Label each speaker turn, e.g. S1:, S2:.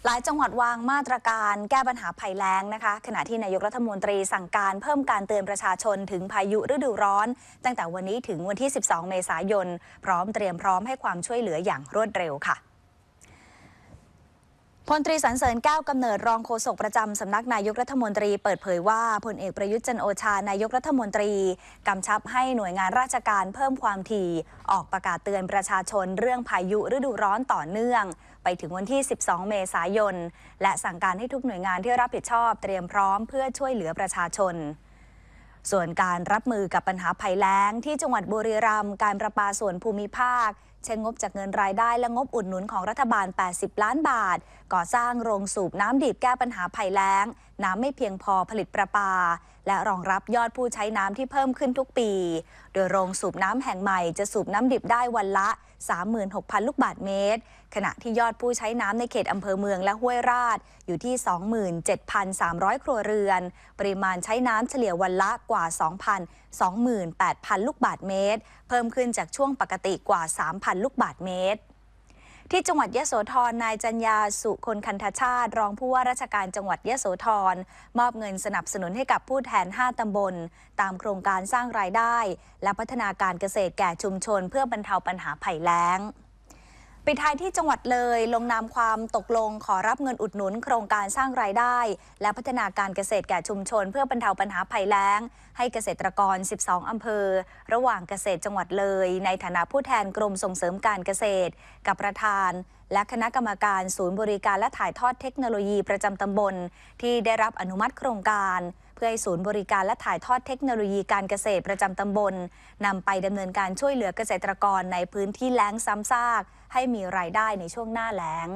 S1: หลายจังหวัดวางมาตรการแก้ปัญหาภัยแล้งนะคะขณะที่นายกรัฐมนตรีสั่งการเพิ่มการเตือนประชาชนถึงพายุฤดูร้อนตั้งแต่วันนี้ถึงวันที่ 12 เมษายนพร้อมเตรียมพร้อมให้ความช่วยเหลืออย่างรวดเร็วค่ะพลตรีสรรเสริญแก้วกำเนิดรองโฆษกประจำสำนักนายกรัฐมนตรีเปิดเผยว่าพลเอกประยุทธ์จันทร์โอชานายกรัฐมนตรีกำชับให้หน่วยงานราชการเพิ่มความถี่ออกประกาศเตือนประชาชนเรื่องพายุฤดูร้อนต่อเนื่องไปถึงวันที่ 12 เมษายนและสั่งการให้ทุกหน่วยงานที่รับผิดชอบเตรียมพร้อมเพื่อช่วยเหลือประชาชนส่วนการรับมือกับปัญหาภัยแล้งที่จังหวัดบุรีรัมย์การประปาส่วนภูมิภาคใช้งบจากเงินรายได้และงบอุดหนุนของรัฐบาล 80 ล้านบาทก่อสร้างโรงสูบน้ำดิบแก้ปัญหาภัยแล้งน้ำไม่เพียงพอผลิตประปาและรองรับยอดผู้ใช้น้ำที่เพิ่มขึ้นทุกปีโดยโรงสูบน้ำแห่งใหม่จะสูบน้ำดิบได้วันละ 36,000 ลูกบาศก์เมตรขณะที่ยอดผู้ใช้น้ำในเขตอำเภอเมืองและห้วยราชอยู่ที่ 27,300 ครัวเรือนปริมาณใช้น้ำเฉลี่ยวันละกว่า 28,000 ลูกบาศก์เมตรเพิ่มขึ้นจากช่วงปกติกว่า 3,000 ลูกบาศก์เมตรที่จังหวัดยโสธรนายจัญญาสุคนคันธชาติรองผู้ว่าราชการจังหวัดยโสธรมอบเงินสนับสนุนให้กับผู้แทน 5 ตำบลตามโครงการสร้างรายได้และพัฒนาการเกษตรแก่ชุมชนเพื่อบรรเทาปัญหาภัยแล้งปิดท้ายที่จังหวัดเลยลงนามความตกลงขอรับเงินอุดหนุนโครงการสร้างรายได้และพัฒนาการเกษตรแก่ชุมชนเพื่อบรรเทาปัญหาภัยแล้งให้เกษตรกร 12 อำเภอระหว่างเกษตรจังหวัดเลยในฐานะผู้แทนกรมส่งเสริมการเกษตรกับประธานและคณะกรรมการศูนย์บริการและถ่ายทอดเทคโนโลยีประจำตำบลที่ได้รับอนุมัติโครงการเพื่อให้ศูนย์บริการและถ่ายทอดเทคโนโลยีการเกษตรประจำตำบลนำไปดำเนินการช่วยเหลือเกษตรกรในพื้นที่แล้งซ้ำซากให้มีรายได้ในช่วงหน้าแล้ง